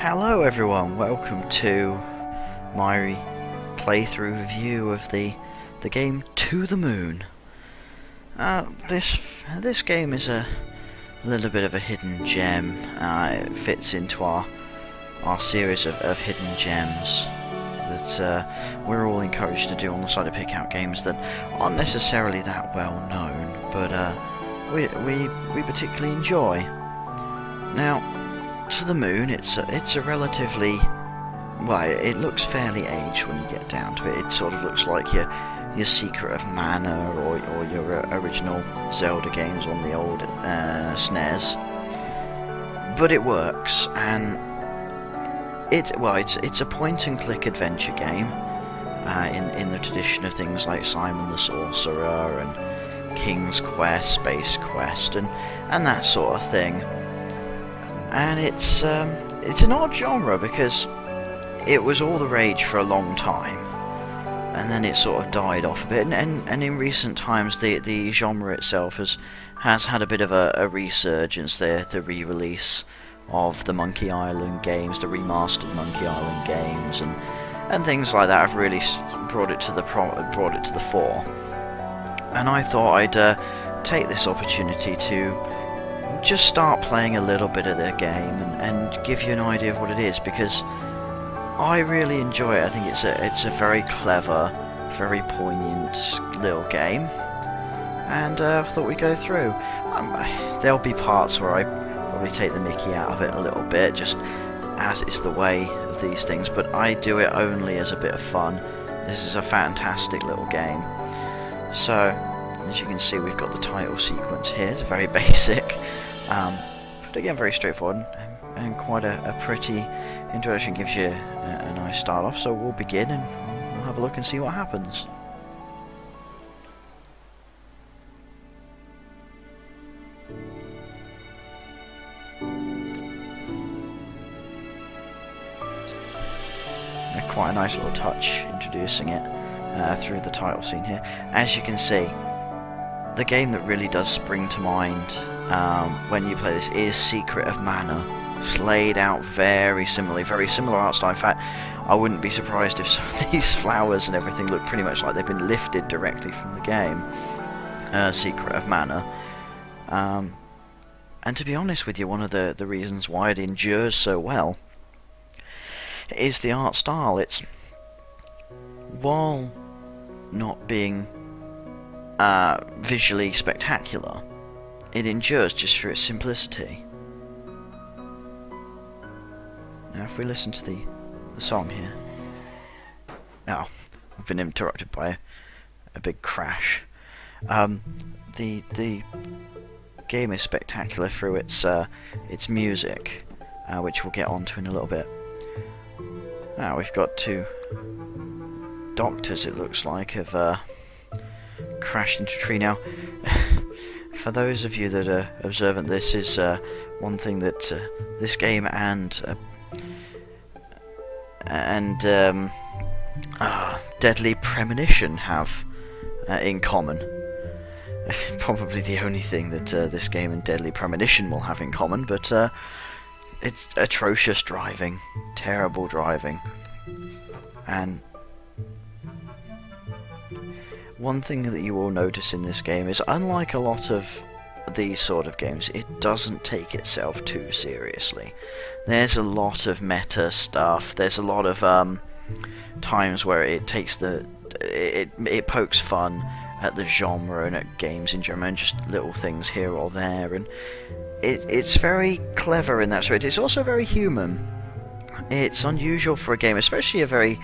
Hello everyone, welcome to my playthrough review of the game To the Moon. This game is a little bit of a hidden gem. It fits into our series of hidden gems that we're all encouraged to do on the side, to pick out games that aren't necessarily that well known, but we particularly enjoy. Now, To the Moon, it's a relatively, well, it looks fairly aged when you get down to it. It sort of looks like your Secret of Mana or your original Zelda games on the old SNES. But it works, and it's a point-and-click adventure game in the tradition of things like Simon the Sorcerer and King's Quest, Space Quest, and that sort of thing. And it's an odd genre because it was all the rage for a long time, and then it sort of died off a bit. And in recent times, the genre itself has had a bit of a resurgence. The re-release of the Monkey Island games, the remastered Monkey Island games, and things like that have really brought it to the fore. And I thought I'd take this opportunity to just start playing a little bit of their game and give you an idea of what it is, because I really enjoy it. I think it's a very clever, very poignant little game, and I thought we'd go through. There'll be parts where I probably take the mickey out of it a little bit, just as it's the way of these things, but I do it only as a bit of fun. This is a fantastic little game. So, as you can see, we've got the title sequence here. It's very basic, but again very straightforward and quite a pretty introduction. Gives you a nice start off. So we'll begin and we'll have a look and see what happens. Quite a nice little touch introducing it through the title scene here. As you can see, the game that really does spring to mind when you play this is Secret of Mana. It's laid out very similarly, very similar art style. In fact, I wouldn't be surprised if some of these flowers and everything look pretty much like they've been lifted directly from the game, Secret of Mana. And to be honest with you, one of the reasons why it endures so well is the art style. It's, while not being visually spectacular, it endures just for its simplicity. Now if we listen to the song here. Now, I've been interrupted by a big crash. The game is spectacular through its music, which we'll get onto in a little bit. Now we've got two doctors, it looks like, have crashed into a tree. Now, for those of you that are observant, this is one thing that this game and Deadly Premonition have in common. Probably the only thing that this game and Deadly Premonition will have in common, but it's atrocious driving, terrible driving. And one thing that you will notice in this game is, unlike a lot of these sort of games, it doesn't take itself too seriously. There's a lot of meta stuff. There's a lot of times where it takes it pokes fun at the genre and at games in general, and just little things here or there, and it's very clever in that respect. It's also very human. It's unusual for a game, especially a very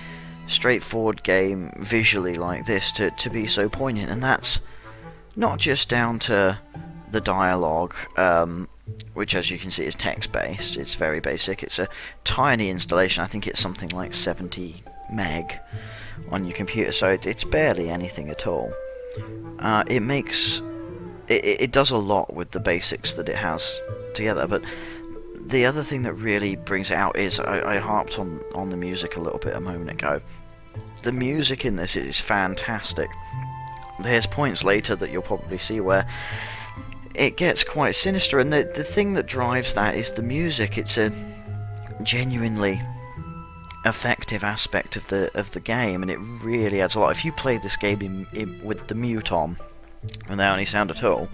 straightforward game visually like this, to be so poignant, and that's not just down to the dialogue, which, as you can see, is text-based. It's very basic. It's a tiny installation. I think it's something like 70 meg on your computer, so it's barely anything at all. It does a lot with the basics that it has together, but the other thing that really brings it out is, I harped on the music a little bit a moment ago. The music in this is fantastic. There's points later that you'll probably see where it gets quite sinister, and the thing that drives that is the music. It's a genuinely effective aspect of the game, and it really adds a lot. If you play this game with the mute on, without any sound at all,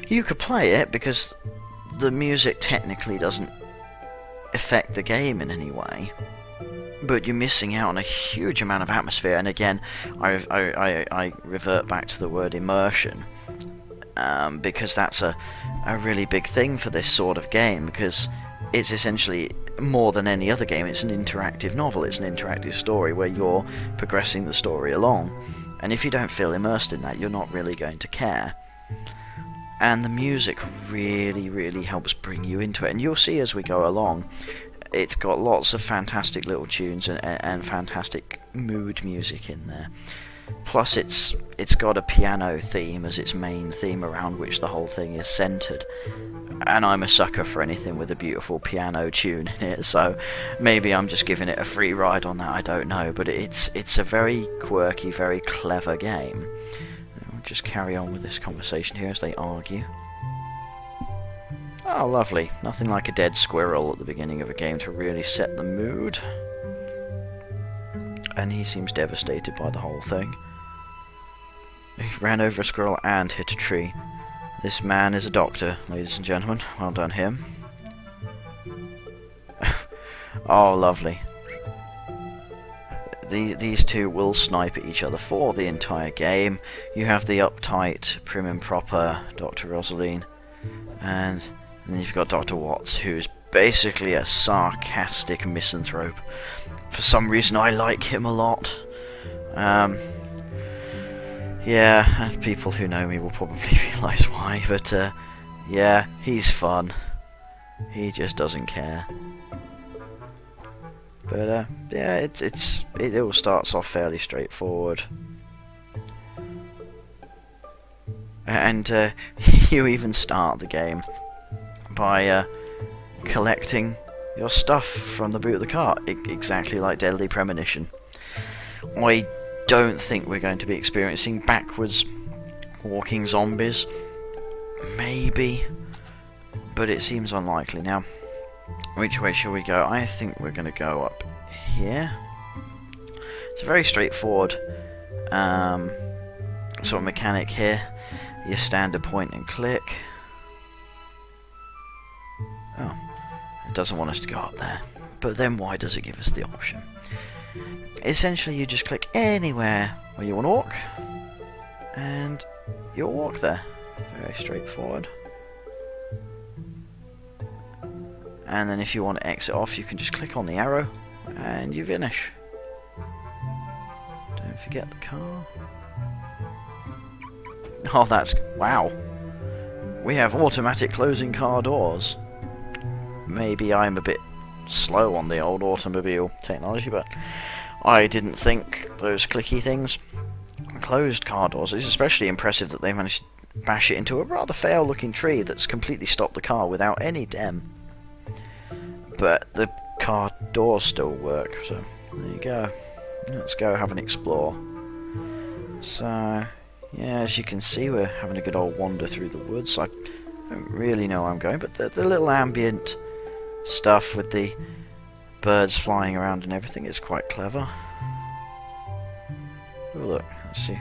you could play it because the music technically doesn't affect the game in any way, but you're missing out on a huge amount of atmosphere. And again, I revert back to the word immersion, because that's a really big thing for this sort of game, because it's essentially, more than any other game, it's an interactive novel, it's an interactive story where you're progressing the story along, and if you don't feel immersed in that, you're not really going to care. And the music really helps bring you into it, and you'll see as we go along, it's got lots of fantastic little tunes and fantastic mood music in there. Plus it's got a piano theme as its main theme around which the whole thing is centered. And I'm a sucker for anything with a beautiful piano tune in it, so maybe I'm just giving it a free ride on that, I don't know, but it's a very quirky, very clever game. We'll just carry on with this conversation here as they argue. Oh, lovely. Nothing like a dead squirrel at the beginning of a game to really set the mood. And he seems devastated by the whole thing. He ran over a squirrel and hit a tree. This man is a doctor, ladies and gentlemen. Well done him. Oh, lovely. These two will snipe at each other for the entire game. You have the uptight, prim and proper Dr. Rosaline, and then you've got Dr. Watts, who's basically a sarcastic misanthrope. For some reason I like him a lot. Yeah, people who know me will probably realise why, but yeah, he's fun. He just doesn't care. But yeah, it all starts off fairly straightforward. And you even start the game by collecting your stuff from the boot of the car, exactly like Deadly Premonition. I don't think we're going to be experiencing backwards walking zombies. Maybe, but it seems unlikely. Now, which way shall we go? I think we're going to go up here. It's a very straightforward sort of mechanic here. Your standard point and click. Oh, it doesn't want us to go up there. But then why does it give us the option? Essentially, you just click anywhere where you want to walk, and you'll walk there. Very straightforward. And then if you want to exit off, you can just click on the arrow, and you finish. Don't forget the car. Oh, that's... wow. We have automatic closing car doors. Maybe I'm a bit slow on the old automobile technology, but I didn't think those clicky things closed car doors. It's especially impressive that they managed to bash it into a rather fail-looking tree that's completely stopped the car without any dent. But the car doors still work, so there you go. Let's go have an explore. So, yeah, as you can see, we're having a good old wander through the woods. I don't really know where I'm going, but the little ambient stuff with the birds flying around and everything is quite clever. Oh, look, let's see.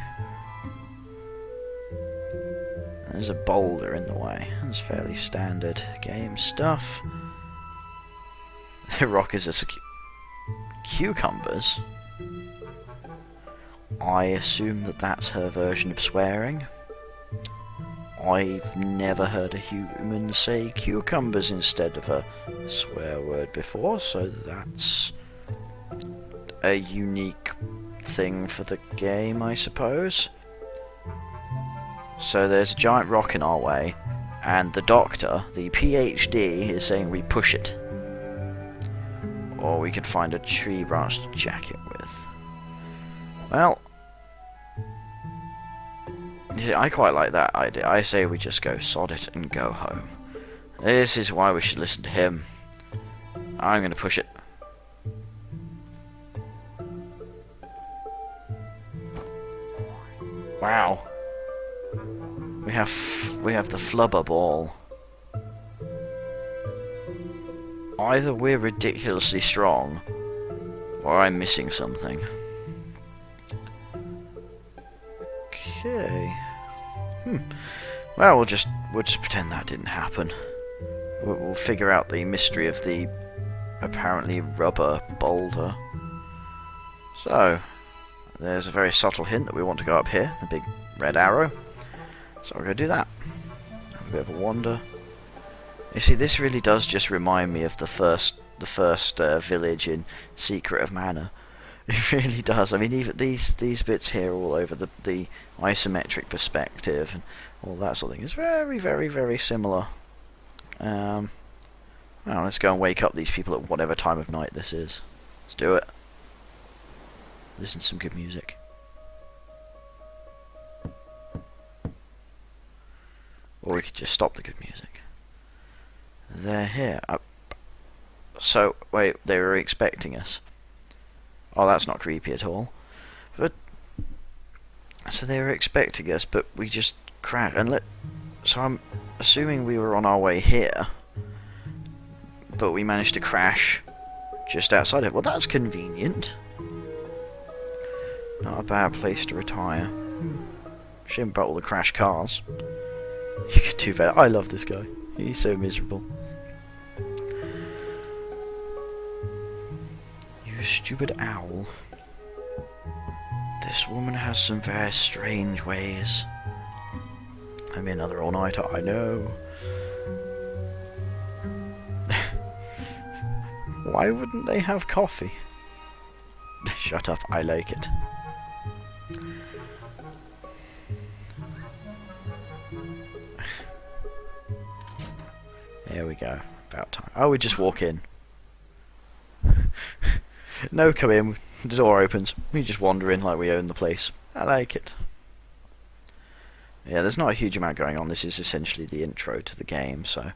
There's a boulder in the way. That's fairly standard game stuff. The rock is a cucumbers. I assume that that's her version of swearing. I've never heard a human say cucumbers instead of a swear word before, so that's a unique thing for the game, I suppose. So there's a giant rock in our way, and the doctor, the PhD, is saying we push it. Or we could find a tree branch to jack it with. Well, I quite like that idea. I say we just go sod it and go home. This is why we should listen to him. I'm going to push it. Wow. We have the flubber ball. either we're ridiculously strong, or I'm missing something. Okay. Well, we'll just pretend that didn't happen. We'll figure out the mystery of the apparently rubber boulder. So, there's a very subtle hint that we want to go up here, the big red arrow. So we're going to do that. Have a bit of a wander. You see, this really does just remind me of the first village in Secret of Mana. It really does. I mean, even these bits here, all over the isometric perspective and all that sort of thing, is very, very, very similar. Well, let's go and wake up these people at whatever time of night this is. Let's do it. Listen to some good music. Or we could just stop the good music. They're here. So, wait, they were expecting us. Oh, that's not creepy at all. But so they were expecting us, but we just crashed. So I'm assuming we were on our way here, but we managed to crash just outside it. Well, that's convenient. Not a bad place to retire. Shame about all the crashed cars. You could do better. I love this guy. He's so miserable. You stupid owl. This woman has some very strange ways. I mean, another all-nighter, I know. Why wouldn't they have coffee? Shut up, I like it. There we go. About time. Oh, we just walk in. No, come in. The door opens. We just wander in like we own the place. I like it. Yeah, there's not a huge amount going on. This is essentially the intro to the game, so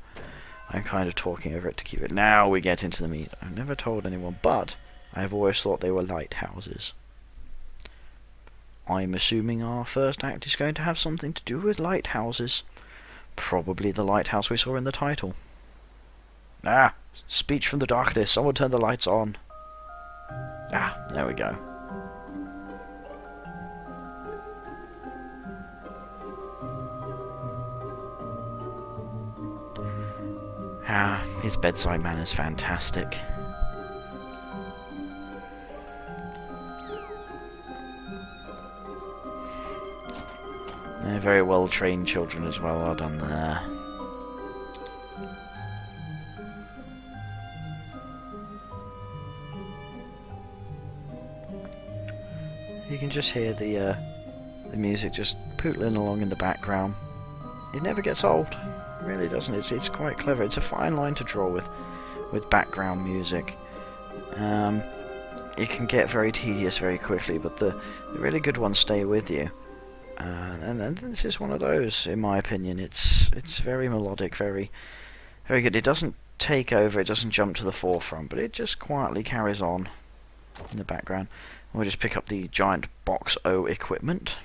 I'm kind of talking over it to keep it. Now we get into the meat. I've never told anyone, but I have always thought they were lighthouses. I'm assuming our first act is going to have something to do with lighthouses. Probably the lighthouse we saw in the title. Ah! Speech from the darkness. Someone turn the lights on. Ah, there we go. Ah, his bedside manner's fantastic. They're very well trained children as well, well done there. You can just hear the music just pootling along in the background. It never gets old, it really doesn't. It's quite clever. It's a fine line to draw with background music. It can get very tedious very quickly, but the really good ones stay with you. And this is one of those, in my opinion. It's very melodic, very very good. It doesn't take over, it doesn't jump to the forefront, but it just quietly carries on in the background. We'll just pick up the giant box O equipment.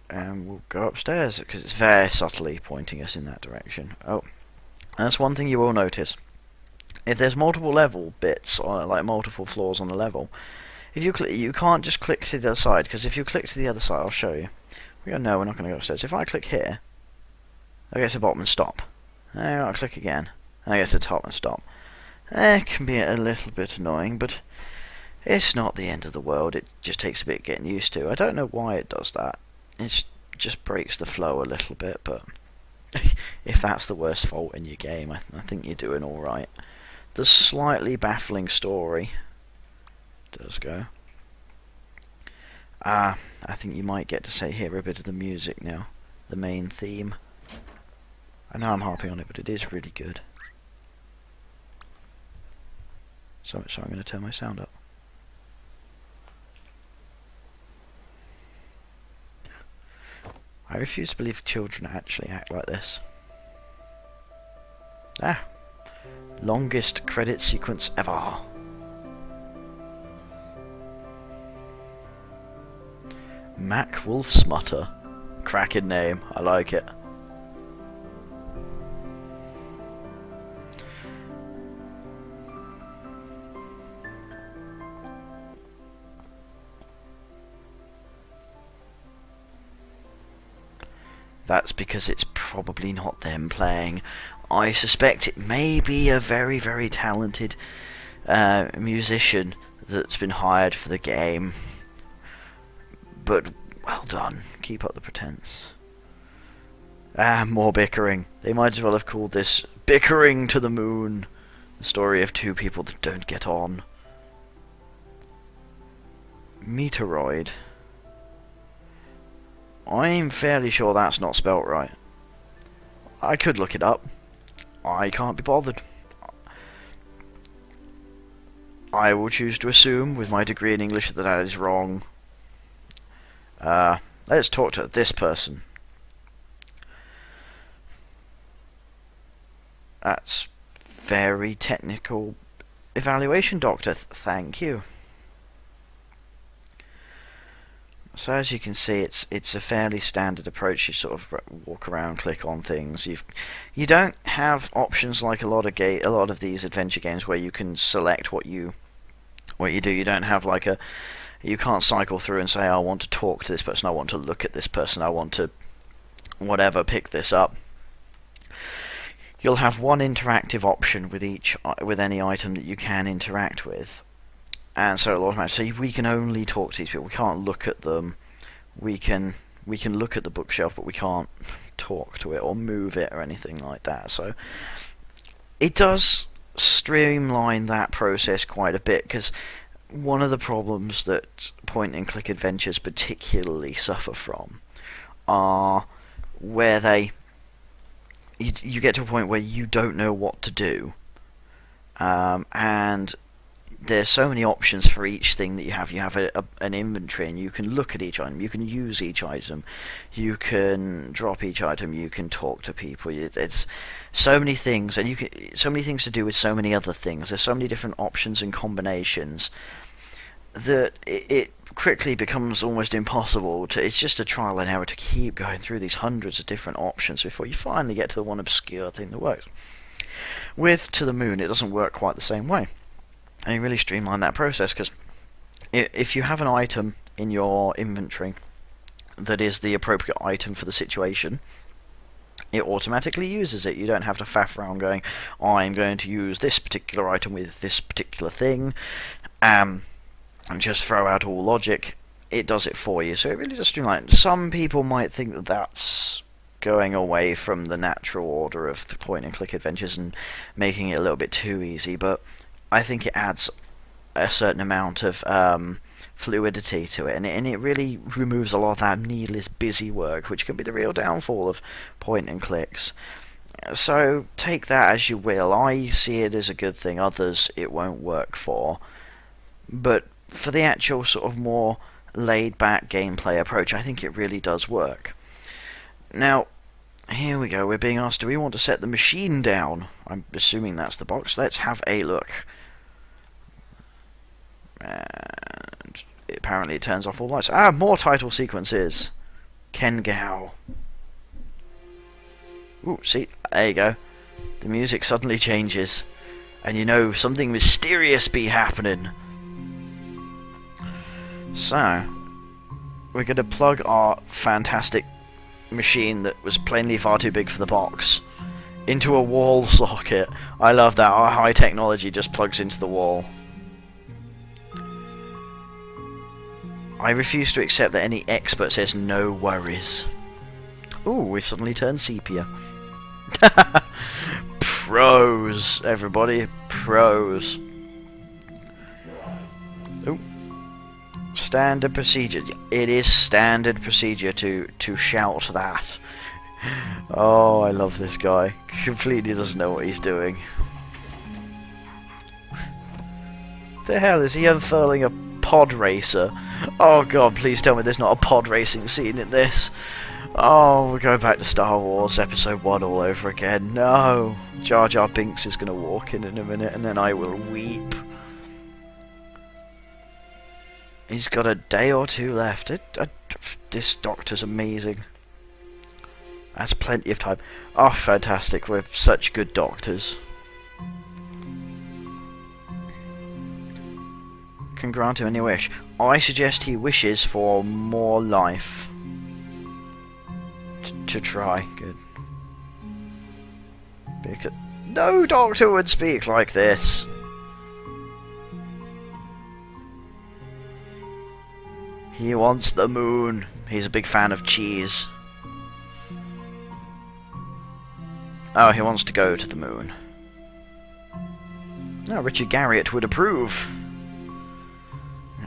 And we'll go upstairs, because it's very subtly pointing us in that direction. Oh, that's one thing you will notice. If there's multiple level bits, or like multiple floors on a level, if you click, you can't just click to the other side, because if you click to the other side, I'll show you. We go, no, we're not going to go upstairs. If I click here, I get to the bottom and stop. There, I'll click again. I get to the top and stop. It can be a little bit annoying, but it's not the end of the world. It just takes a bit getting used to. I don't know why it does that. It just breaks the flow a little bit, but if that's the worst fault in your game, I think you're doing alright. The slightly baffling story does go. I think you might get to hear a bit of the music now. The main theme. I know I'm harping on it, but it is really good. So I'm going to turn my sound up. I refuse to believe children actually act like this. Ah! Longest credit sequence ever. Mac Wolfsmutter. Cracking name. I like it. That's because it's probably not them playing. I suspect it may be a very, very talented musician that's been hired for the game. But well done. Keep up the pretense. More bickering. They might as well have called this Bickering to the Moon. The story of two people that don't get on. Meteoroid. I'm fairly sure that's not spelt right. I could look it up. I can't be bothered. I will choose to assume, with my degree in English, that that is wrong. Let's talk to this person. That's very technical evaluation, Doctor. Thank you. So as you can see, it's a fairly standard approach. You sort of walk around, click on things. You don't have options like a lot of these adventure games where you can select what you do. You don't have like you can't cycle through and say, I want to talk to this person, I want to look at this person, I want to whatever, pick this up. You'll have one interactive option with any item that you can interact with, and so it'll automatically. So we can only talk to these people. We can't look at them. We can look at the bookshelf, but we can't talk to it or move it or anything like that. So it does streamline that process quite a bit, because one of the problems that point-and-click adventures particularly suffer from are where you get to a point where you don't know what to do, and there's so many options for each thing that you have. You have an inventory, and you can look at each item, you can use each item, you can drop each item, you can talk to people. It's so many things, and so many things to do with so many other things. There's so many different options and combinations that it quickly becomes almost impossible to. It's just a trial and error to keep going through these hundreds of different options before you finally get to the one obscure thing that works. With To the Moon, it doesn't work quite the same way. And you really streamline that process, because if you have an item in your inventory that is the appropriate item for the situation, it automatically uses it. You don't have to faff around going, I'm going to use this particular item with this particular thing, and just throw out all logic. It does it for you, so it really does streamline. Some people might think that that's going away from the natural order of the point-and-click adventures and making it a little bit too easy, but I think it adds a certain amount of fluidity to it, and it really removes a lot of that needless busy work, which can be the real downfall of point-and-clicks. So take that as you will. I see it as a good thing. Others it won't work for, but for the actual sort of more laid-back gameplay approach, I think it really does work. Now, here we go. We're being asked, do we want to set the machine down? I'm assuming that's the box. Let's have a look. And apparently it turns off all lights. More title sequences. Ken Gao. Ooh, see? There you go. The music suddenly changes, and you know something mysterious be happening. So, we're going to plug our fantastic machine that was plainly far too big for the box into a wall socket. I love that. Our high technology just plugs into the wall. I refuse to accept that any expert says no worries. Ooh, we've suddenly turned sepia. Pros, everybody. Pros. Ooh. Standard procedure. It is standard procedure to shout that. Oh, I love this guy. Completely doesn't know what he's doing. The hell is he unfurling a pod racer? Oh god, please tell me there's not a pod racing scene in this. Oh, we're going back to Star Wars Episode 1 all over again. No! Jar Jar Binks is going to walk in a minute, and then I will weep. He's got a day or two left. This Doctor's amazing. That's plenty of time. Oh, fantastic. We're such good doctors. Can grant him any wish. I suggest he wishes for more life. to try. Good. Because no doctor would speak like this. He wants the moon. He's a big fan of cheese. Oh, he wants to go to the moon. No, Richard Garriott would approve.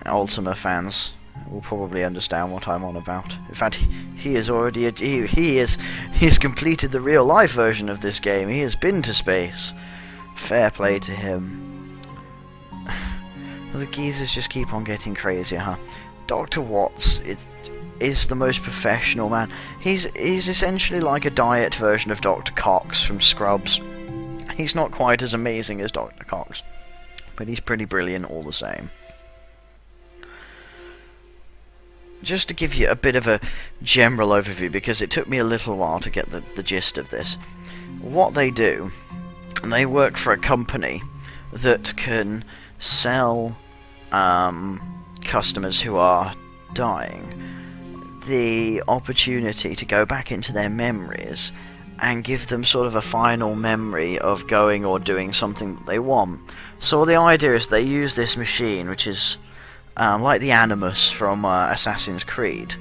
Ultima fans will probably understand what I'm on about. In fact, he is already he's completed the real life version of this game. He has been to space. Fair play to him. The geezers just keep on getting crazier, huh? Dr. Watts is the most professional man. He's essentially like a diet version of Dr. Cox from Scrubs. He's not quite as amazing as Dr. Cox, but he's pretty brilliant all the same. Just to give you a bit of a general overview, because it took me a little while to get the gist of this. What they do, they work for a company that can sell customers who are dying the opportunity to go back into their memories and give them sort of a final memory of going or doing something that they want. So the idea is they use this machine, which is like the Animus from Assassin's Creed,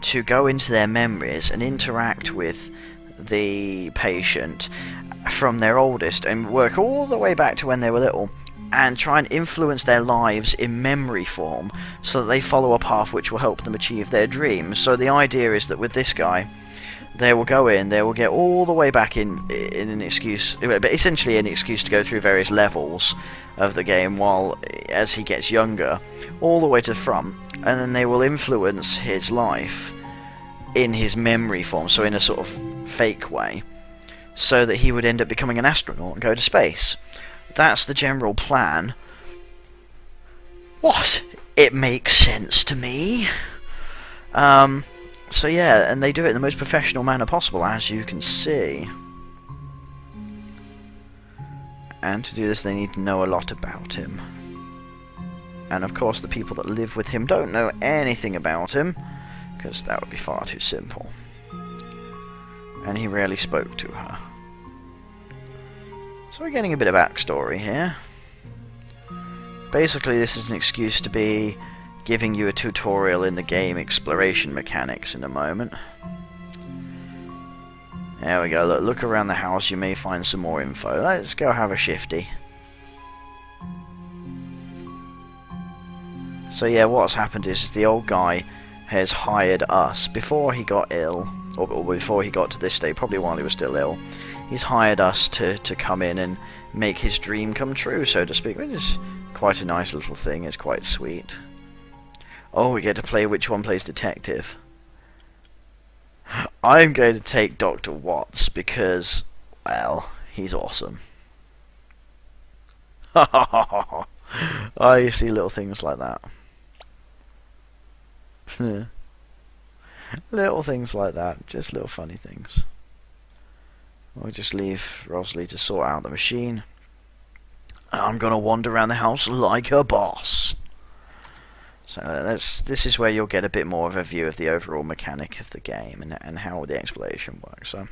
to go into their memories and interact with the patient from their oldest and work all the way back to when they were little and try and influence their lives in memory form so that they follow a path which will help them achieve their dreams. So the idea is that with this guy, they will go in, they will get all the way back in an excuse, but essentially an excuse to go through various levels of the game while as he gets younger, all the way to the front, and then they will influence his life in his memory form, so in a sort of fake way, so that he would end up becoming an astronaut and go to space. That's the general plan. What? It makes sense to me. So yeah, and they do it in the most professional manner possible, as you can see. And to do this, they need to know a lot about him. And of course, the people that live with him don't know anything about him, because that would be far too simple. And he rarely spoke to her. So we're getting a bit of backstory here. Basically, this is an excuse to be giving you a tutorial in the game exploration mechanics in a moment. There we go, look around the house, you may find some more info. Let's go have a shifty. So yeah, what's happened is the old guy has hired us before he got ill, or before he got to this state, probably while he was still ill. He's hired us to come in and make his dream come true, so to speak, which is quite a nice little thing, it's quite sweet. Oh, we get to play which one plays detective. I'm going to take Dr. Watts because, well, he's awesome. Oh, you see little things like that. Little things like that, just little funny things. We'll just leave Rosalie to sort out the machine. I'm going to wander around the house like a boss. So this is where you'll get a bit more of a view of the overall mechanic of the game and how the exploration works. So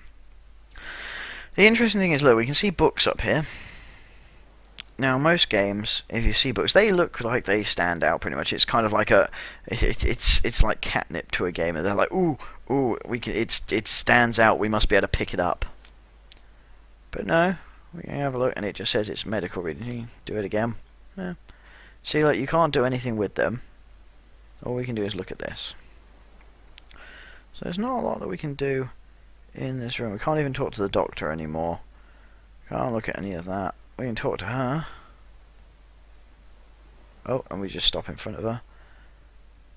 the interesting thing is, look, we can see books up here. Now, most games, if you see books, they look like they stand out pretty much. It's kind of like it's like catnip to a game, and they're like, ooh, it stands out. We must be able to pick it up. But no, we can have a look, and it just says it's medical reading. You can do it again. Yeah. See, like, you can't do anything with them. All we can do is look at this. So there's not a lot that we can do in this room. We can't even talk to the doctor anymore. Can't look at any of that. We can talk to her. Oh, and we just stop in front of her.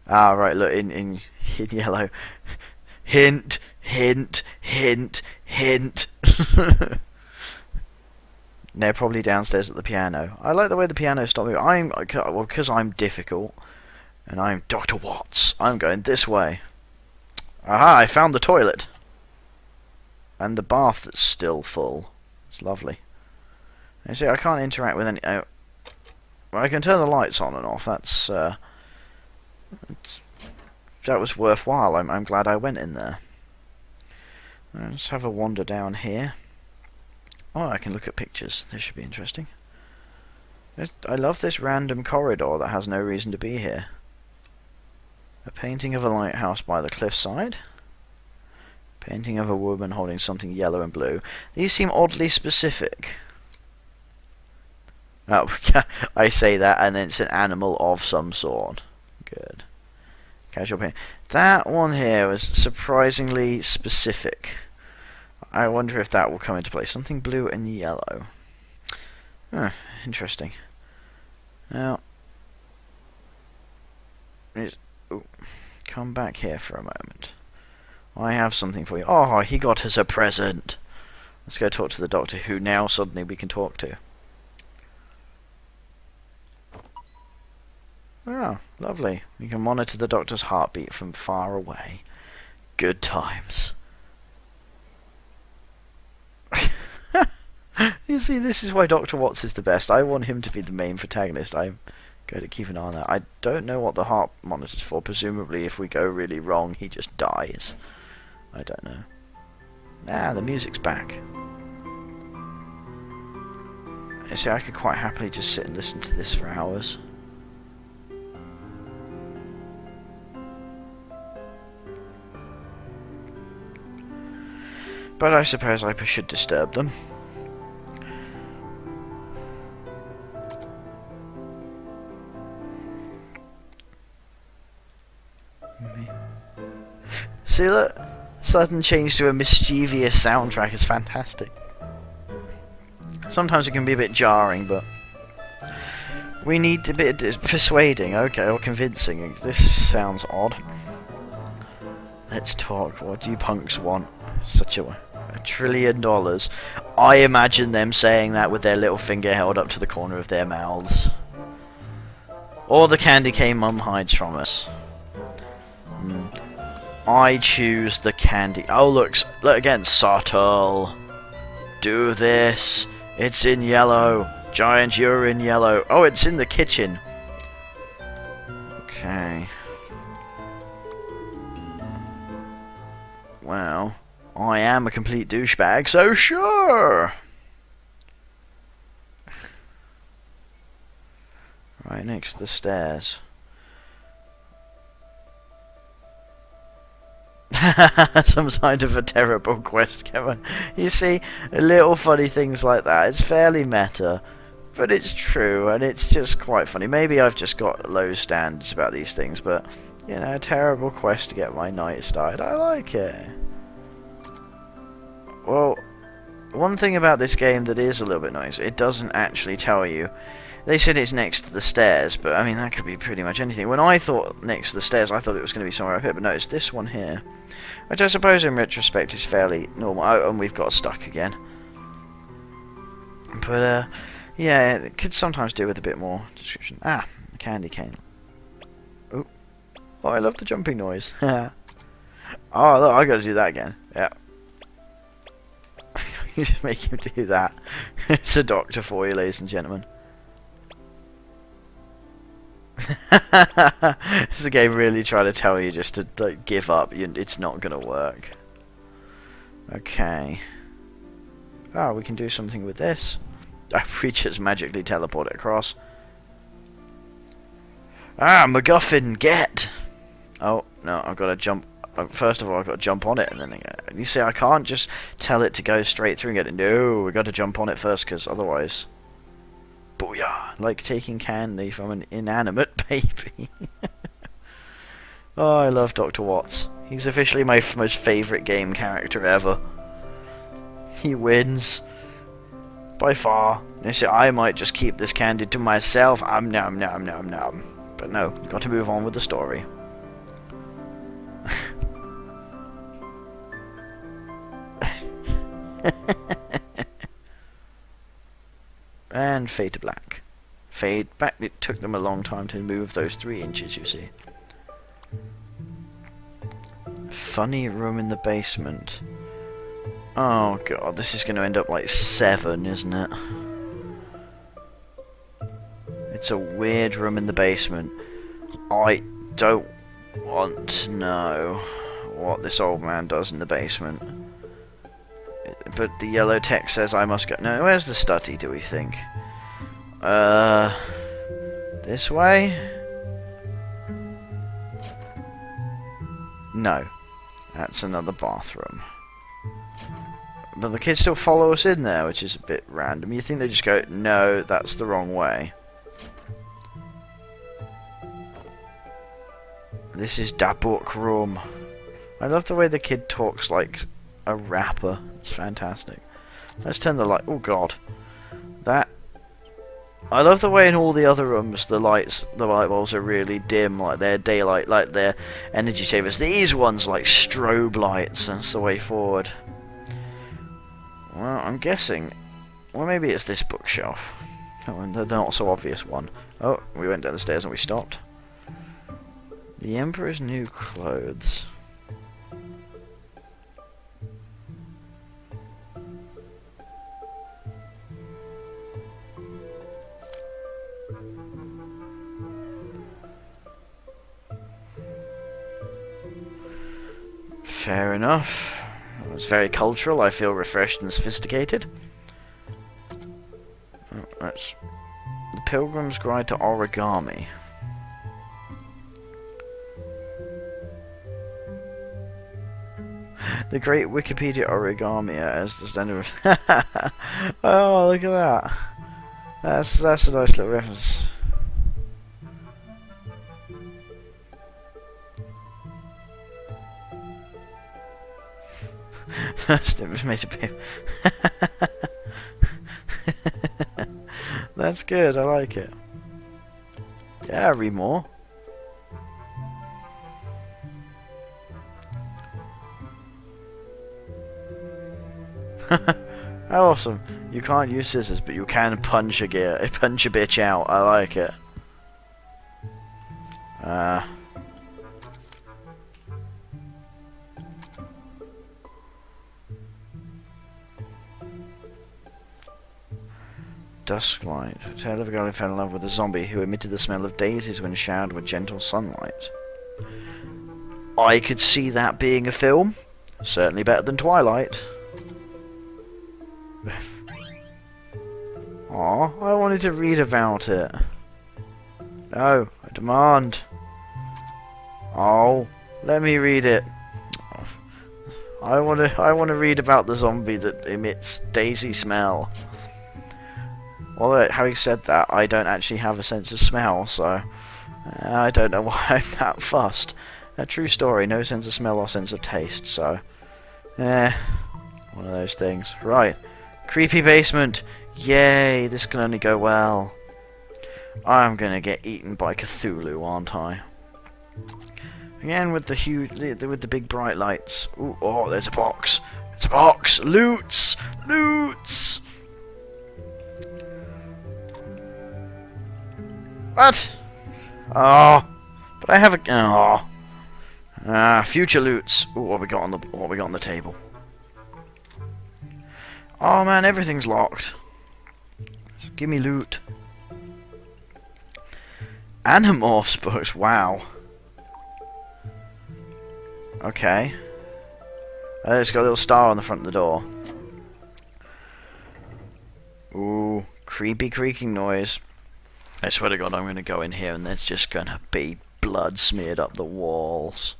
Ah, right, look, in yellow. Hint, hint, hint, hint. They're probably downstairs at the piano. I like the way the piano stopped moving. Well, because I'm difficult, and I'm Dr. Watts, I'm going this way. Aha, I found the toilet. And the bath that's still full. It's lovely. You see, I can't interact with any... well, I can turn the lights on and off. That was worthwhile. I'm glad I went in there. Let's have a wander down here. Oh, I can look at pictures. This should be interesting. I love this random corridor that has no reason to be here. A painting of a lighthouse by the cliffside. Painting of a woman holding something yellow and blue. These seem oddly specific. Oh, I say that and then it's an animal of some sort. Good. Casual paint. That one here was surprisingly specific. I wonder if that will come into play. Something blue and yellow. Huh, interesting. Now, come back here for a moment. I have something for you. Oh, he got us a present. Let's go talk to the doctor, who now suddenly we can talk to. Oh, lovely. We can monitor the doctor's heartbeat from far away. Good times. You see, this is why Dr. Watts is the best. I want him to be the main protagonist. I'm going to keep an eye on that. I don't know what the heart monitor's for. Presumably, if we go really wrong, he just dies. I don't know. Ah, the music's back. You see, I could quite happily just sit and listen to this for hours. But I suppose I should disturb them. See, look, sudden change to a mischievous soundtrack is fantastic. Sometimes it can be a bit jarring, but we need a bit of persuading, okay, or convincing. This sounds odd. Let's talk. What do you punks want? Such $1 trillion. I imagine them saying that with their little finger held up to the corner of their mouths. Or the candy cane mum hides from us. I choose the candy. Oh, look again, subtle. Do this. It's in yellow. Giant, you're in yellow. Oh, it's in the kitchen. Okay. Well, I am a complete douchebag, so sure. Right next to the stairs. Some kind of a terrible quest, Kevin. You see, little funny things like that. It's fairly meta, but it's true, and it's just quite funny. Maybe I've just got low standards about these things, but, you know, a terrible quest to get my night started. I like it. Well, one thing about this game that is a little bit nice, it doesn't actually tell you. They said it's next to the stairs, but I mean, that could be pretty much anything. When I thought next to the stairs, I thought it was going to be somewhere up here, but no, it's this one here. Which I suppose in retrospect is fairly normal. Oh, and we've got stuck again. But, yeah, it could sometimes do with a bit more description. Ah, the candy cane. Oh, I love the jumping noise. Oh, look, I got to do that again. Yeah. You just make him do that. It's a doctor for you, ladies and gentlemen. This is a game really trying to tell you just to like give up. It's not gonna work. Okay. Oh, we can do something with this. We just magically teleport it across. Ah, MacGuffin, get! Oh no, I've got to jump. First of all, I've got to jump on it, and then you see, I can't just tell it to go straight through and get it. No, we've got to jump on it first, because otherwise. Booyah! Like taking candy from an inanimate baby. Oh, I love Dr. Watts. He's officially my most favourite game character ever. He wins. By far. You see, I might just keep this candy to myself. Nom nom nom nom. But no, you've got to move on with the story. And fade to black. Fade back. It took them a long time to move those 3 inches, you see. Funny room in the basement. Oh god, this is going to end up like 7, isn't it? It's a weird room in the basement. I don't want to know what this old man does in the basement. but the yellow text says I must go. No, where's the study, do we think? This way? No. That's another bathroom. But the kids still follow us in there, which is a bit random. You think they just go, no, that's the wrong way. This is da book room. I love the way the kid talks like a rapper. It's fantastic. Let's turn the light. Oh god. That. I love the way in all the other rooms the light bulbs are really dim, like they're daylight, like they're energy savers. These ones like strobe lights. That's the way forward. Well, I'm guessing. Well, maybe it's this bookshelf. The not so obvious one. Oh, we went down the stairs and we stopped. The Emperor's new clothes. Fair enough. It's very cultural. I feel refreshed and sophisticated. Oh, that's the Pilgrim's Guide to Origami. The Great Wikipedia Origami as the standard. Oh, look at that. That's a nice little reference. First it was made a bit. That's good, I like it. Yeah, read more. How awesome. You can't use scissors, but you can punch a bitch out. I like it. Dusklight. Tale of a girl who fell in love with a zombie who emitted the smell of daisies when showered with gentle sunlight. I could see that being a film. Certainly better than Twilight. Aw, I wanted to read about it. No, I demand. Oh, let me read it. I want to read about the zombie that emits daisy smell. Although, having said that, I don't actually have a sense of smell, so I don't know why I'm that fussed. A true story, no sense of smell or sense of taste, so one of those things. Right, creepy basement. Yay, this can only go well. I'm gonna get eaten by Cthulhu, aren't I? Again with the huge, with the big bright lights. Ooh, oh, there's a box. It's a box. Loots, loots. What? Oh, but I have a. Oh, future loots. Ooh, what we got on the table? Oh man, everything's locked. Give me loot. Animorphs books. Wow. Okay. It's got a little star on the front of the door. Ooh, creepy creaking noise. I swear to God, I'm going to go in here and there's just going to be blood smeared up the walls.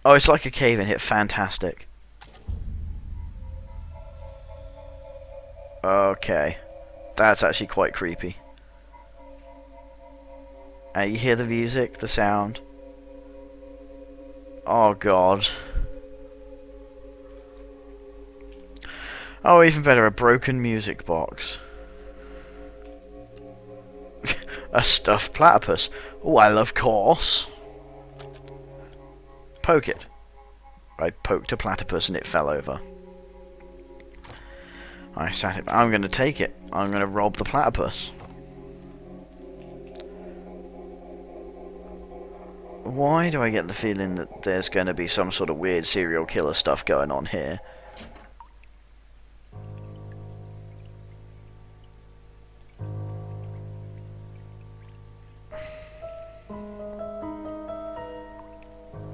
Oh, it's like a cave in here. Fantastic. Okay. That's actually quite creepy. You hear the music, the sound. Oh God. Oh, even better, a broken music box. A stuffed platypus. Oh, I love course. Poke it. I poked a platypus and it fell over. I sat it. I'm going to take it. I'm going to rob the platypus. Why do I get the feeling that there's going to be some sort of weird serial killer stuff going on here?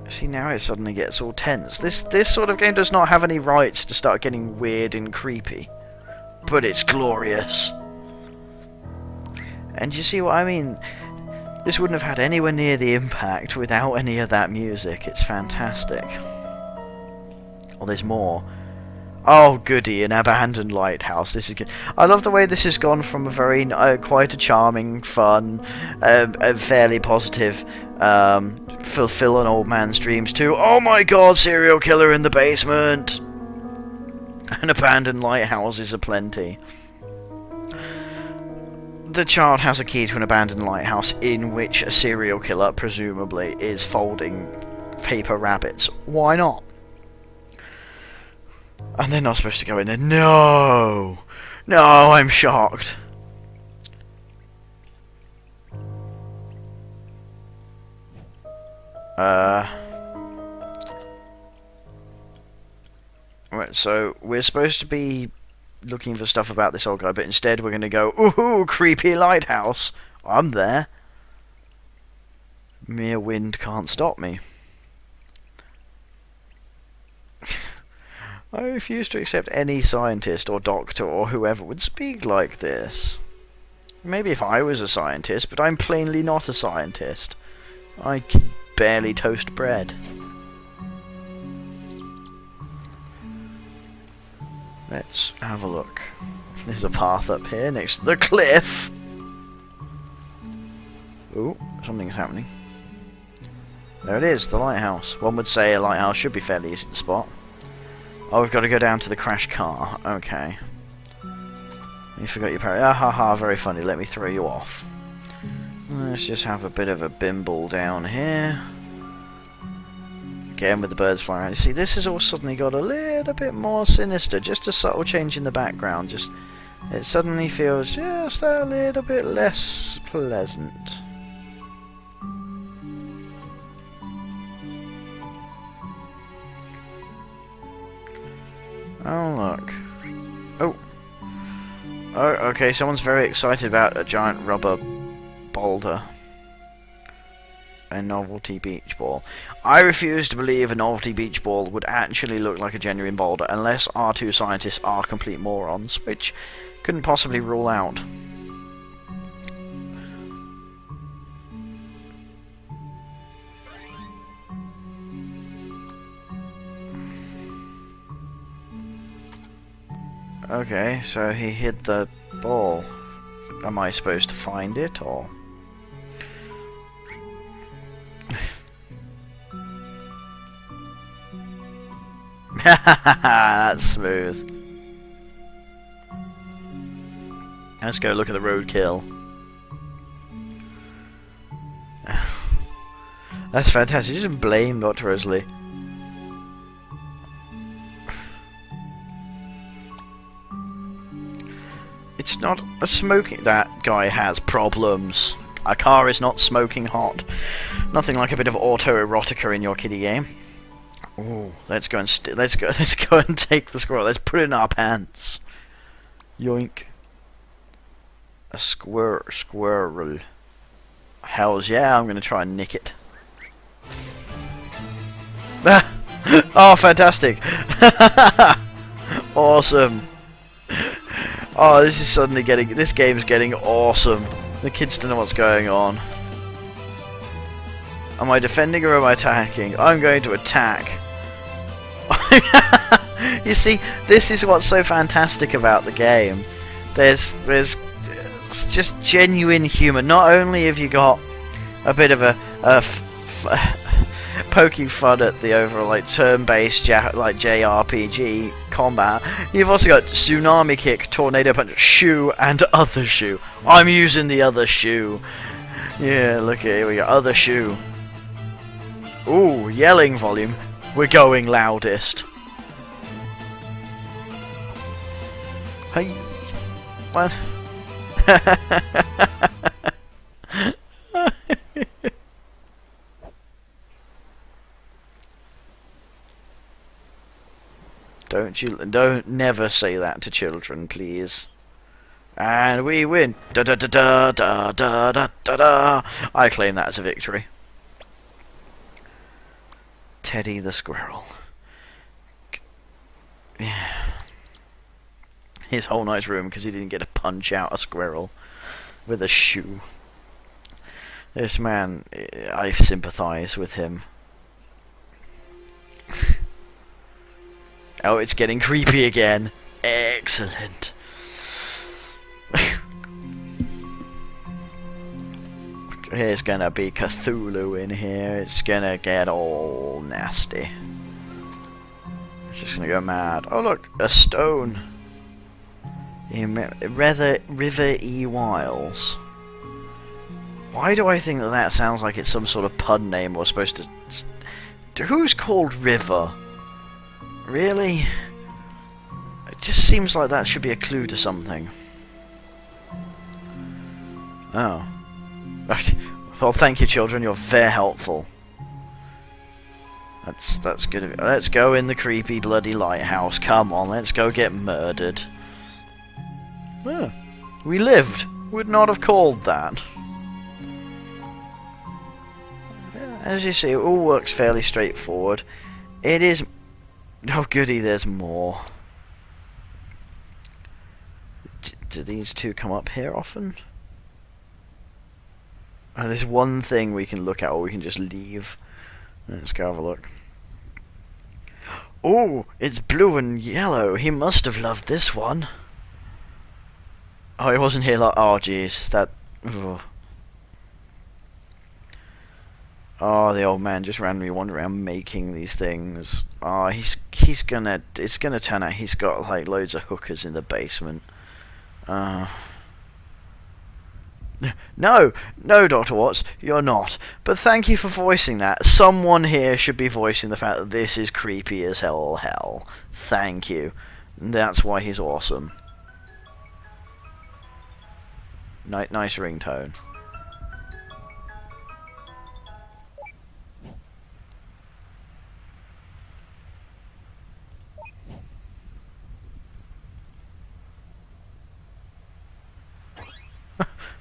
See, now it suddenly gets all tense. This sort of game does not have any rights to start getting weird and creepy. But it's glorious. And you see what I mean? This wouldn't have had anywhere near the impact without any of that music. It's fantastic. Oh, there's more. Oh, goody, an abandoned lighthouse. This is good. I love the way this has gone from a very, quite a charming, fun, fairly positive, fulfill an old man's dreams to, oh my god, serial killer in the basement! And abandoned lighthouses aplenty. The child has a key to an abandoned lighthouse in which a serial killer, presumably, is folding paper rabbits. Why not? And they're not supposed to go in there. No! No, I'm shocked. Right, so we're supposed to be looking for stuff about this old guy, but instead we're going to go, ooh, creepy lighthouse. I'm there. Mere wind can't stop me. I refuse to accept any scientist or doctor or whoever would speak like this. Maybe if I was a scientist, but I'm plainly not a scientist. I can barely toast bread. Let's have a look. There's a path up here next to the cliff. Ooh, something's happening. There it is, the lighthouse. One would say a lighthouse should be fairly easy to spot. Oh, we've got to go down to the crashed car. Okay. You forgot your parry. Ah ha ha, very funny. Let me throw you off. Let's just have a bit of a bimble down here. Again with the birds flying around. You see, this has all suddenly got a little bit more sinister. Just a subtle change in the background. Just it suddenly feels just a little bit less pleasant. Oh, look. Oh. Oh, okay, someone's very excited about a giant rubber boulder. A novelty beach ball. I refuse to believe a novelty beach ball would actually look like a genuine boulder unless our two scientists are complete morons, which couldn't possibly rule out. Okay, so he hid the ball. Am I supposed to find it, or...? That's smooth. Let's go look at the roadkill. That's fantastic. You just blame Dr. Rosalie. It's not a smoking... That guy has problems. A car is not smoking hot. Nothing like a bit of autoerotica in your kiddie game. Ooh, let's go and let's go and take the squirrel. Let's put it in our pants. Yoink. A squirrel. Hells yeah, I'm gonna try and nick it. Oh, fantastic! Awesome. Oh, this is suddenly getting... This game's getting awesome. The kids don't know what's going on. Am I defending or am I attacking? I'm going to attack. You see, this is what's so fantastic about the game. There's just genuine humour. Not only have you got a bit of a poking fun at the overall like turn-based like JRPG combat, you've also got tsunami kick, tornado punch, shoe, and other shoe. I'm using the other shoe. Yeah, look here we go, other shoe. Ooh, yelling volume. We're going loudest. Hey, what? Don't never say that to children, please. And we win. Da da da da da da da da da. I claim that as a victory. Teddy the squirrel. Yeah. His whole nice room because he didn't get to punch out a squirrel with a shoe. This man, I sympathise with him. Oh, it's getting creepy again. Excellent. Here's gonna be Cthulhu in here. It's gonna get all nasty. It's just gonna go mad. Oh look, a stone. River E. Wiles. Why do I think that that sounds like it's some sort of pun name or supposed to... Who's called River? Really? It just seems like that should be a clue to something. Oh. Well, thank you, children. You're very helpful. That's good of you. Let's go in the creepy bloody lighthouse. Come on, let's go get murdered. Oh, we lived. Would not have called that. As you see, it all works fairly straightforward. It is... Oh goody, there's more. Do these two come up here often? Oh, there's one thing we can look at, or we can just leave. Let's go have a look. Oh, it's blue and yellow. He must have loved this one. Oh, he wasn't here like... Oh, jeez. That... Ugh. Oh, the old man just randomly wandering around making these things. Oh, he's gonna... It's gonna turn out he's got, like, loads of hookers in the basement. No, Dr. Watts, you're not. But thank you for voicing that. Someone here should be voicing the fact that this is creepy as hell. Thank you. That's why he's awesome. Nice ringtone.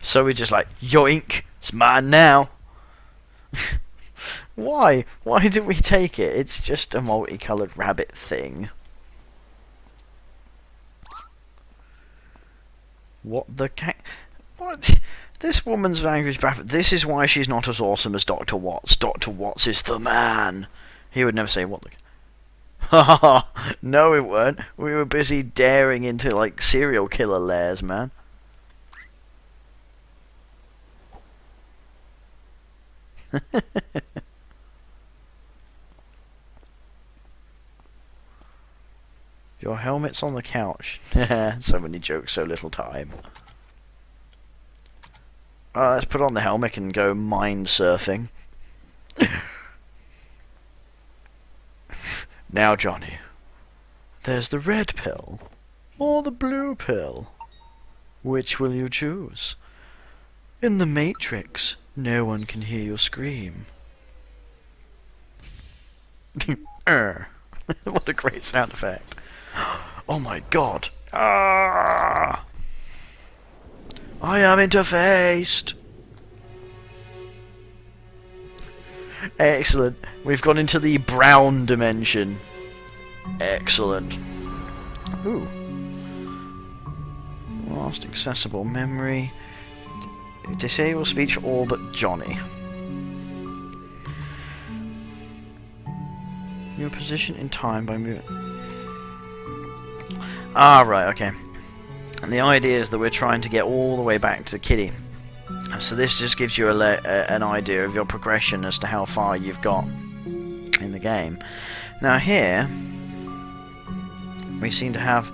So we just like, yoink, it's mine now. Why? Why did we take it? It's just a multicoloured rabbit thing. What the What? This woman's language baffled. This is why she's not as awesome as Dr. Watts. Dr. Watts is the man. He would never say what the... Haha, no we weren't. We were busy daring into, like, serial killer lairs, man. Your helmet's on the couch. So many jokes, so little time. Let's put on the helmet and go mind surfing. Now, Johnny, there's the red pill or the blue pill. Which will you choose? In the Matrix, no one can hear you scream. What a great sound effect. Oh my god. Ah! I am interfaced. Excellent. We've gone into the brown dimension. Excellent. Ooh. Lost accessible memory. Disable speech for all but Johnny. Your position in time by moving. Ah, right, okay. And the idea is that we're trying to get all the way back to Kitty. So this just gives you an idea of your progression as to how far you've got in the game. Now here, we seem to have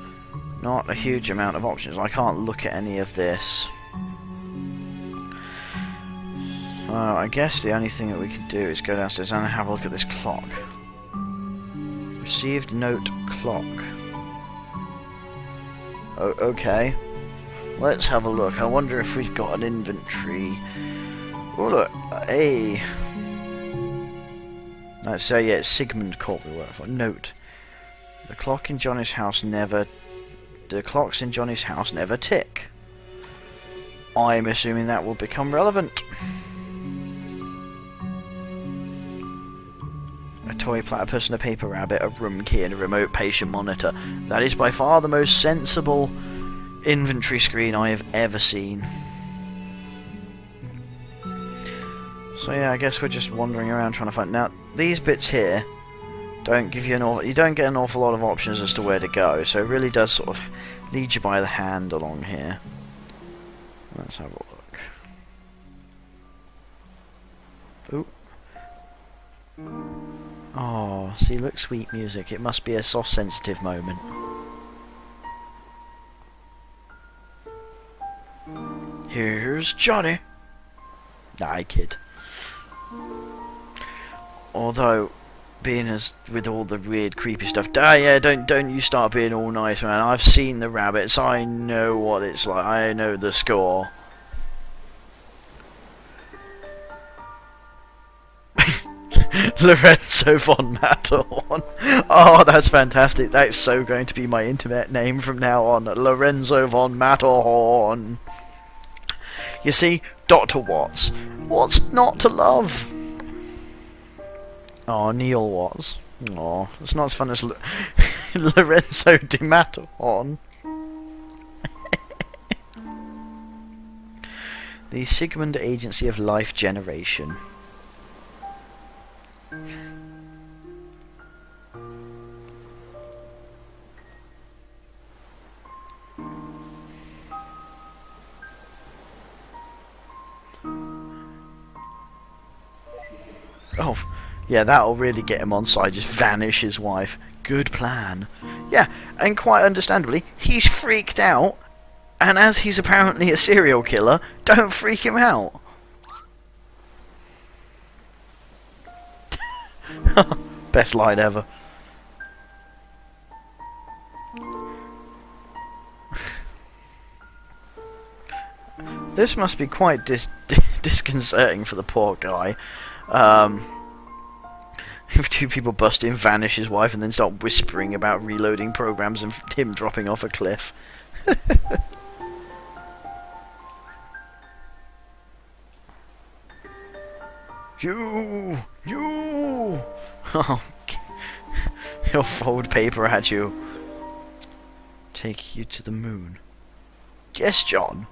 not a huge amount of options. I can't look at any of this. I guess the only thing that we can do is go downstairs and have a look at this clock. Received note clock. Oh, okay. Let's have a look. I wonder if we've got an inventory. Oh look, hey. Let's say yeah, it's Sigmund Corp we work for. Note: the clock in Johnny's house never. The clocks in Johnny's house never tick. I'm assuming that will become relevant. A toy platypus and a paper rabbit, a room key and a remote patient monitor. That is by far the most sensible inventory screen I have ever seen. So yeah, I guess we're just wandering around trying to find... Now, these bits here don't give you you don't get an awful lot of options as to where to go, so it really does sort of lead you by the hand along here. Let's have a look. Ooh. Oh, see, look, sweet music. It must be a soft, sensitive moment. Here's Johnny. Nah, I kid. Although, being as with all the weird, creepy stuff, yeah, don't you start being all nice, man. I've seen the rabbits. I know what it's like. I know the score. Lorenzo von Matterhorn. Oh, that's fantastic. That's so going to be my internet name from now on. Lorenzo von Matterhorn. You see, Dr. Watts. What's not to love? Oh, Neil Watts. Oh, it's not as fun as Lorenzo di Matterhorn. The Sigmund Agency of Life Generation. Oh, yeah, that'll really get him on side. Just vanish his wife. Good plan. Yeah, and quite understandably, he's freaked out. And as he's apparently a serial killer, don't freak him out. Best line ever. This must be quite disconcerting for the poor guy. If two people bust in, vanish his wife, and then start whispering about reloading programs and him dropping off a cliff. You! Oh, he'll fold paper at you. Take you to the moon. Yes, John.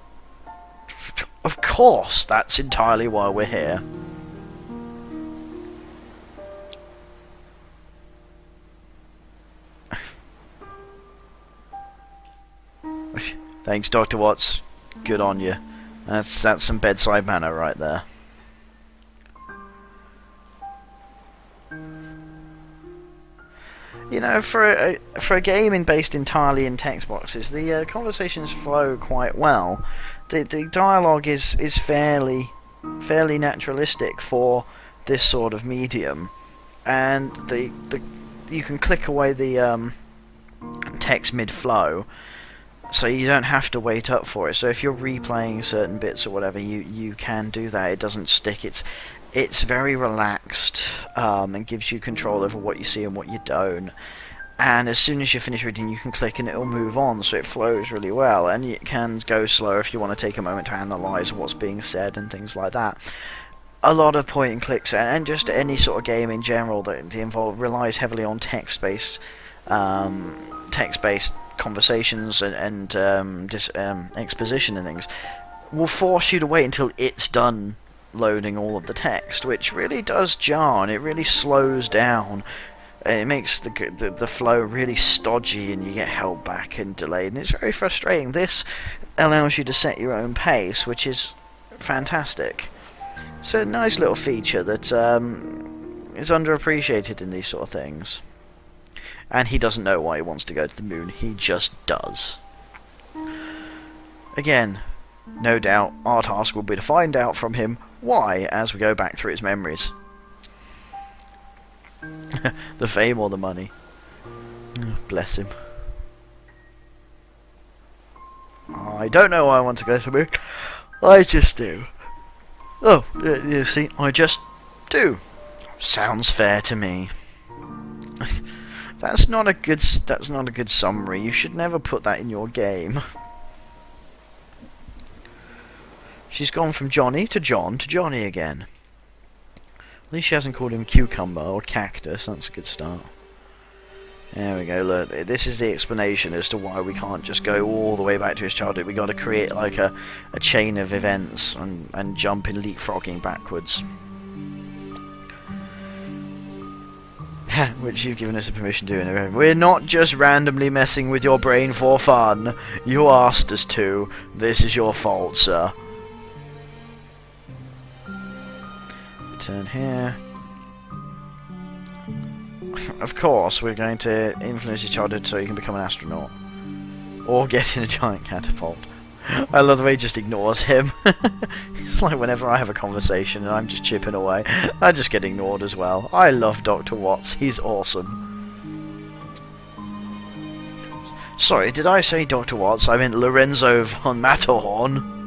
Of course, that's entirely why we're here. Thanks, Dr. Watts. Good on you. That's some bedside manner right there. You know, for a game based entirely in text boxes, the conversations flow quite well. The dialogue is fairly naturalistic for this sort of medium, and you can click away the text mid-flow, so you don't have to wait up for it. So if you're replaying certain bits or whatever, you can do that. It doesn't stick. It's very relaxed, and gives you control over what you see and what you don't. And as soon as you finish reading, you can click and it'll move on, so it flows really well. And it can go slower if you want to take a moment to analyse what's being said and things like that. A lot of point and clicks, and just any sort of game in general that relies heavily on text-based conversations and exposition and things, will force you to wait until it's done loading all of the text, which really does jar, and it really slows down. It makes the flow really stodgy, and you get held back and delayed, and it's very frustrating. This allows you to set your own pace, which is fantastic. It's a nice little feature that is underappreciated in these sort of things. And he doesn't know why he wants to go to the moon, he just does. Again, no doubt our task will be to find out from him why as we go back through his memories. The fame or the money. Bless him. I don't know why I want to go to the moon. I just do. Oh, you see, I just do. Sounds fair to me. That's not a good summary. You should never put that in your game. She's gone from Johnny to John to Johnny again. At least she hasn't called him cucumber or cactus. That's a good start. There we go, look, this is the explanation as to why we can't just go all the way back to his childhood. We got to create like a chain of events and jump in leapfrogging backwards. Which you've given us a permission to do. We're not just randomly messing with your brain for fun. You asked us to. This is your fault, sir. Turn here. Of course, we're going to influence your childhood so you can become an astronaut. Or get in a giant catapult. I love the way he just ignores him. It's like whenever I have a conversation and I'm just chipping away, I just get ignored as well. I love Dr. Watts. He's awesome. Sorry, did I say Dr. Watts? I meant Lorenzo von Matterhorn.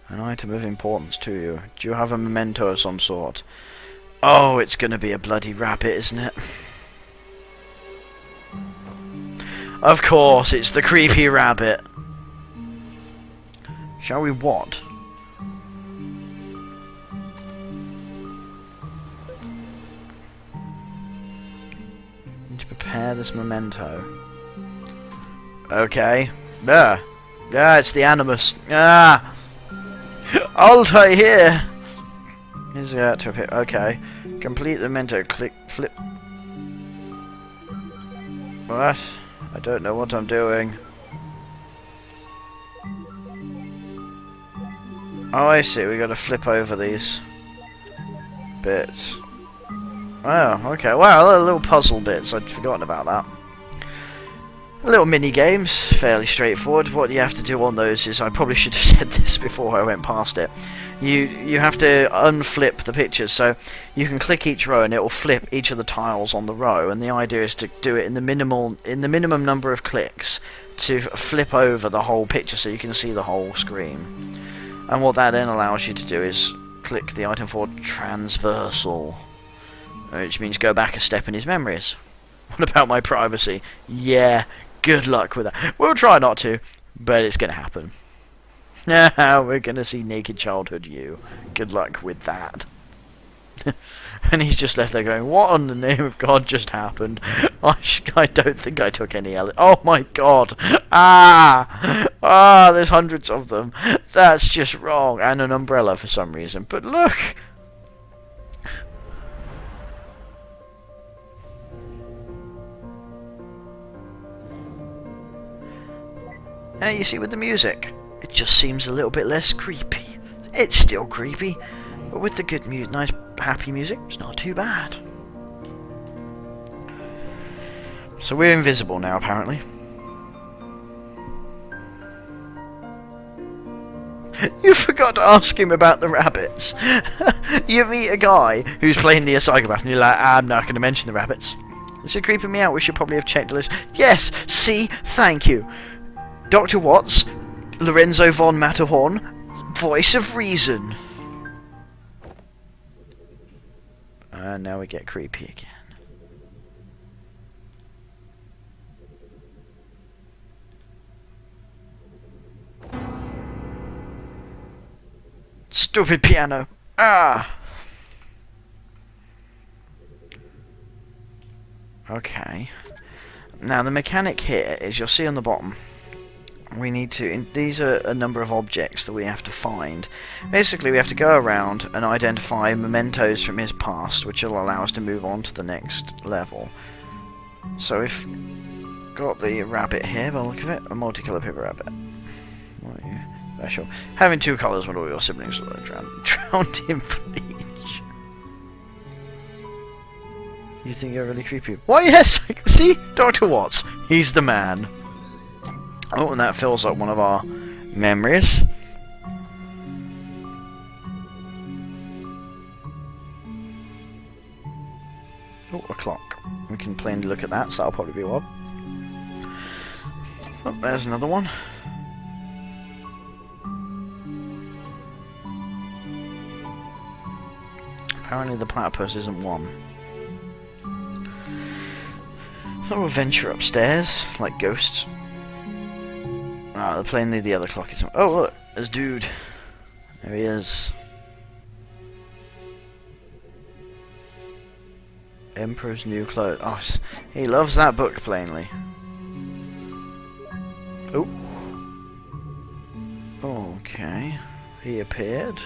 An item of importance to you. Do you have a memento of some sort? Oh, it's gonna be a bloody rabbit, isn't it? Of course, it's the creepy rabbit. Shall we what? Need to prepare this memento. Okay. Yeah. Yeah, it's the animus. Ah! Altai here! Here's the to appear. Okay. Complete the memento. Click, flip. What? I don't know what I'm doing. Oh, I see. We got to flip over these bits. Oh, okay. Wow, little puzzle bits. I'd forgotten about that. Little mini games, fairly straightforward. What you have to do on those is, I probably should have said this before I went past it. You have to unflip the pictures, so you can click each row and it will flip each of the tiles on the row. And the idea is to do it in the minimum number of clicks to flip over the whole picture, so you can see the whole screen. And what that then allows you to do is click the item for transversal, which means go back a step in his memories. What about my privacy? Yeah. Good luck with that. We'll try not to, but it's going to happen. We're going to see naked childhood you. Good luck with that. And he's just left there going, what on the name of God just happened? I don't think I took any Oh my God. Ah, there's hundreds of them. That's just wrong. And an umbrella for some reason. But look. Now you see with the music, it just seems a little bit less creepy. It's still creepy, but with the good music, nice happy music, it's not too bad. So we're invisible now, apparently. You forgot to ask him about the rabbits. You meet a guy who's playing the psychopath and you're like, I'm not going to mention the rabbits. This is creeping me out. We should probably have checked the list. Yes, see, thank you. Dr. Watts, Lorenzo von Matterhorn, voice of reason. And now we get creepy again. Stupid piano. Ah. Okay. Now the mechanic here is, you'll see on the bottom, we need to, these are a number of objects that we have to find. Basically we have to go around and identify mementos from his past, which will allow us to move on to the next level. So we've got the rabbit here, by the look of it, a multicolored paper rabbit. What are you? Special. Having two colours when all your siblings were drowned in bleach. You think you're really creepy? Why yes! See? Dr. Watts. He's the man. Oh, and that fills up one of our memories. Oh, a clock. We can plainly look at that, so that'll probably be one. Oh, there's another one. Apparently the platypus isn't one. So we'll venture upstairs, like ghosts. Ah, plainly the other clock is... Oh, look! There's dude. There he is. Emperor's New Clothes. Oh, he loves that book, plainly. Oh. Okay. He appeared.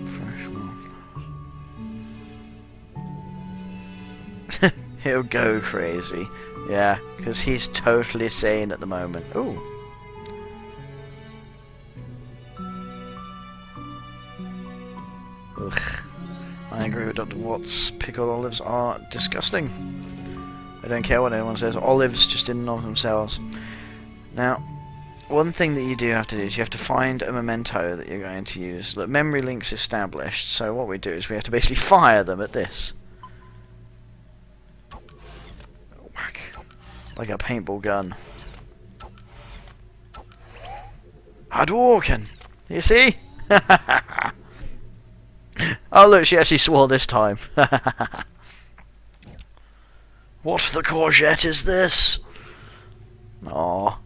Fresh one. He'll go crazy. Yeah, because he's totally sane at the moment. Ooh. Ugh. I agree with Dr. Watts. Pickled olives are disgusting. I don't care what anyone says. Olives just in and of themselves. Now, one thing that you do have to do is you have to find a memento that you're going to use. Look, memory links established. So what we do is we have to basically fire them at this. Whack. Like a paintball gun. Hadouken! You see? Oh look, she actually swore this time. What the courgette is this? Aw,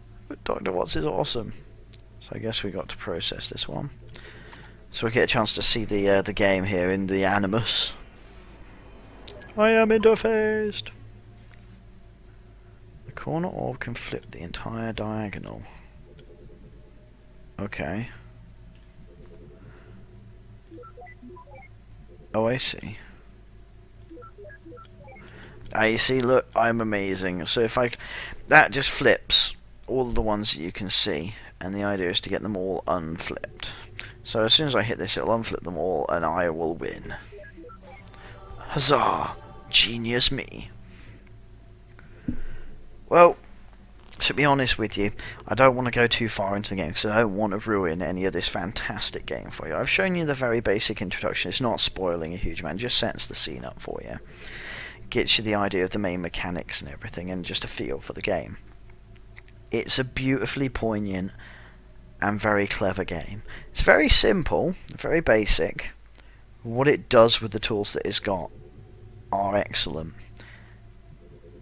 Dr. Watts is awesome. So I guess we got to process this one. So we get a chance to see the game here in the Animus. I am interfaced. The corner orb can flip the entire diagonal. Okay. Oh, I see. Ah, you see, look, I'm amazing. So if that just flips all the ones that you can see, and the idea is to get them all unflipped. So as soon as I hit this, it'll unflip them all, and I will win. Huzzah! Genius me. Well, to be honest with you, I don't want to go too far into the game because I don't want to ruin any of this fantastic game for you. I've shown you the very basic introduction. It's not spoiling a huge amount, it just sets the scene up for you. Gets you the idea of the main mechanics and everything, and just a feel for the game. It's a beautifully poignant and very clever game. It's very simple, very basic. What it does with the tools that it's got are excellent.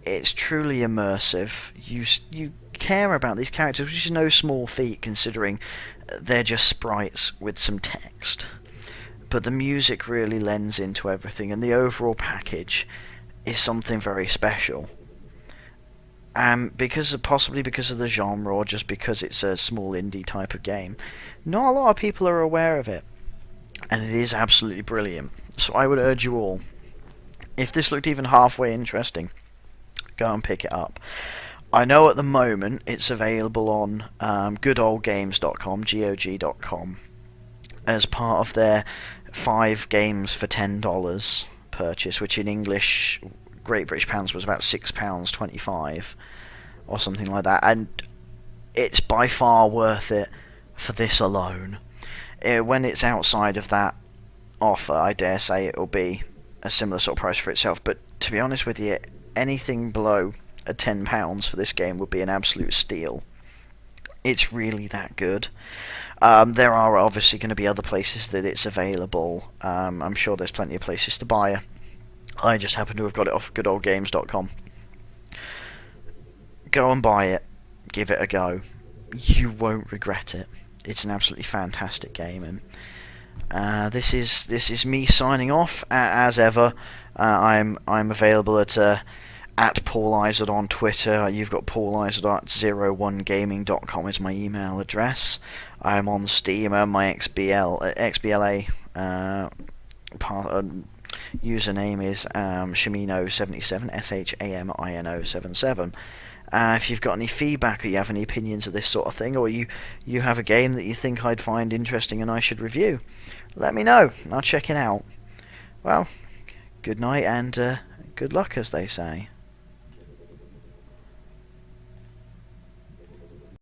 It's truly immersive. You care about these characters, which is no small feat considering they're just sprites with some text. But the music really lends into everything, and the overall package is something very special. Possibly because of the genre, or just because it's a small indie type of game, not a lot of people are aware of it, and it is absolutely brilliant. So I would urge you all, if this looked even halfway interesting, go and pick it up. I know at the moment it's available on goodoldgames.com, GOG.com, as part of their 5 games for $10 purchase, which in English, Great British pounds, was about £6.25 or something like that, and it's by far worth it for this alone. When it's outside of that offer, I dare say it'll be a similar sort of price for itself, but to be honest with you, anything below a £10 for this game would be an absolute steal. It's really that good. There are obviously going to be other places that it's available. I'm sure there's plenty of places to buy it. I just happen to have got it off goodoldgames.com. Go and buy it. Give it a go. You won't regret it. It's an absolutely fantastic game. And this is me signing off. As ever, I'm available at Paul Izod on Twitter. You've got paulizod at 01gaming.com is my email address. I'm on Steam, my XBLA username is Shamino77, SHAMINO77. If you've got any feedback, or you have any opinions of this sort of thing, or you have a game that you think I'd find interesting and I should review, let me know, and I'll check it out. Well, good night and good luck, as they say.